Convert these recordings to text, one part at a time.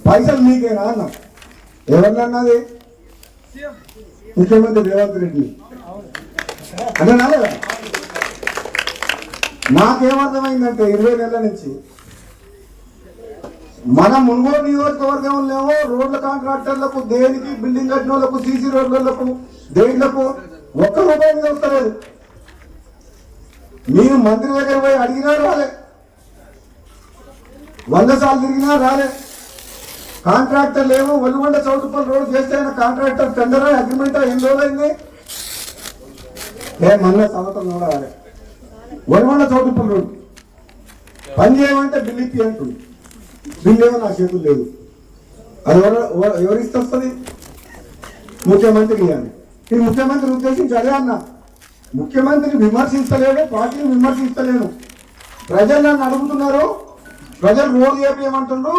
పైసలు మీకేనా అన్నా. ఎవరినన్నది? ముఖ్యమంత్రి రేవంత్ రెడ్డి అన్నా లేదా? నాకేమర్థమైందంటే 20 నెలల నుంచి మన మునుగోడు నియోజకవర్గంలో రోడ్ల కాంట్రాక్టర్లకు, దేనికి బిల్డింగ్ కట్టిన వాళ్ళకు, సీసీ రోడ్లకు, దేనిలకు ఒక్క రూపాయి మీద వస్తలేదు. మీరు మంత్రి దగ్గర పోయి అడిగినా రాలే, 100 సార్లు తిరిగినా రాలే. కాంట్రాక్టర్లు ఏమో ఒలిగొండ చౌటుపల్లి రోడ్ చేస్తే ఆయన కాంట్రాక్టర్ టెండర్ అగ్రిమెంట్ ఎన్ని రోజులైంది? మొన్న సంవత్సరం కూడా రాలే. ఒలిగొండ చౌటుపల్లి రోడ్ పని చేయమంటే బిల్లు ఇప్పి అంటుంది. బిల్లు ఏమో నా చేతులు లేదు. అది ఎవరిస్తే వస్తుంది? ముఖ్యమంత్రి ఇవ్వాలి. ఈ ముఖ్యమంత్రి ఉద్దేశించి అదే అన్నా, ముఖ్యమంత్రిని విమర్శించలేడు, పార్టీని విమర్శించలేను. ప్రజలు నన్ను అడుగుతున్నారు, ప్రజలు రోడ్డు చేయమంటుండ్రు,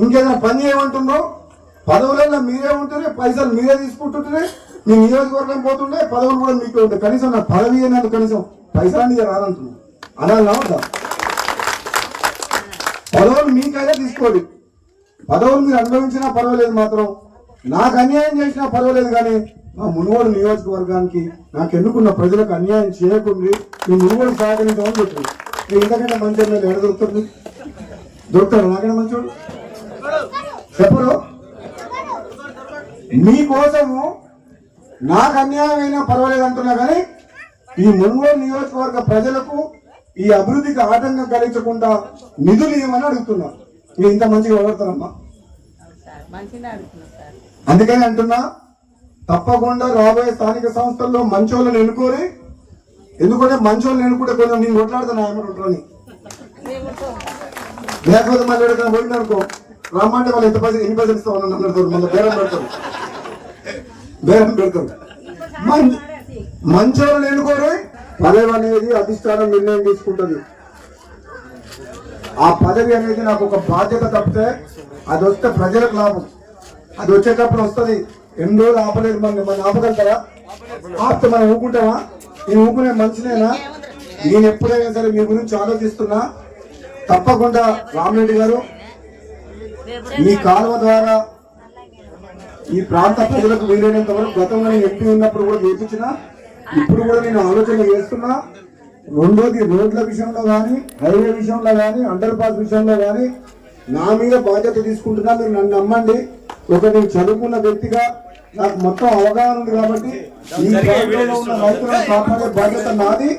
ఇంకేదైనా పని చేయమంటుండ్రు. పదవులలో మీరే ఉంటుండే, పైసలు మీరే తీసుకుంటుంటే, మీ నియోజకవర్గం పోతుండే, పదవులు కూడా మీకే ఉంటాయి. కనీసం నా పదవి అయినందుకు కనీసం పైసలు రాదంటున్నాను. అలా ఉందా? పదవులు మీకైనా తీసుకోండి, పదవులు మీరు అనుభవించినా పర్వాలేదు, మాత్రం నాకు అన్యాయం చేసినా పర్వాలేదు. కానీ మా మునుగోడు నియోజకవర్గానికి నాకు ఎన్నుకున్న ప్రజలకు అన్యాయం చేయకుండా మీ మునుగోడు సహకరించమని చెప్తుంది. మీరు ఇంతకంటే మంచి ఎడ దొరుకుతుంది? దొరుకుతాడు నాకైనా మంచోడు చెప్పరు. మీకోసము నాకు అన్యాయం అయినా పర్వాలేదు అంటున్నా, కానీ ఈ మునుగోడు నియోజకవర్గ ప్రజలకు ఈ అభివృద్ధికి ఆటంకం కలిగించకుండా నిధులు ఇవ్వమని అడుగుతున్నా. మీరు ఇంత మంచిగా ఎవరుతారమ్మా? అందుకని అంటున్నా, తప్పకుండా రాబోయే స్థానిక సంస్థల్లో మంచోళ్ళని ఎన్నుకోరి. ఎందుకంటే మంచోళ్ళని ఎన్నుకుంటే కొంచెం నేను కొట్లాడుతాను ఉంటాను, లేకపోతే మళ్ళీ ఎక్కడికైనా పోయింది అనుకో, రమ్మంటే వాళ్ళు ఎన్ని పైసలు ఇస్తామని అన్నారు, మళ్ళీ బేరం పెడతారు. మంచోళ్ళని ఎన్నుకోరు. పదవి అనేది అధిష్టానం నిర్ణయం తీసుకుంటుంది. ఆ పదవి అనేది నాకు ఒక బాధ్యత తప్పితే అది వస్తే ప్రజలకు లాభం. అది వచ్చేటప్పుడు వస్తుంది. ఎన్ని రోజులు ఆపలేదు, మనం ఆపగలుగుతారా? ఆపితే మనం ఊకుంటామా? నేను ఊకునే మనిషినేనా? నేను ఎప్పుడైనా సరే మీ గురించి ఆలోచిస్తున్నా. తప్పకుండా రామరెడ్డి గారు ఈ కాలువ ద్వారా ఈ ప్రాంత ప్రజలకు వీలైనంత వరకు గతంలో నేను ఎంపీ ఉన్నప్పుడు కూడా చేయించిన, ఇప్పుడు కూడా నేను ఆలోచన చేస్తున్నా. రెండోది, రోడ్ల విషయంలో కానీ, హైవే విషయంలో కానీ, అండర్ పాస్ విషయంలో కానీ నా మీద బాధ్యత తీసుకుంటున్నా. మీరు నన్ను నమ్మండి. నేను చదువుకున్న వ్యక్తిగా నాకు మొత్తం అవగాహన ఉంది కాబట్టి ఈ ప్రాంతంలో ఉన్న రైతులను కాపాడే బాధ్యత నాది.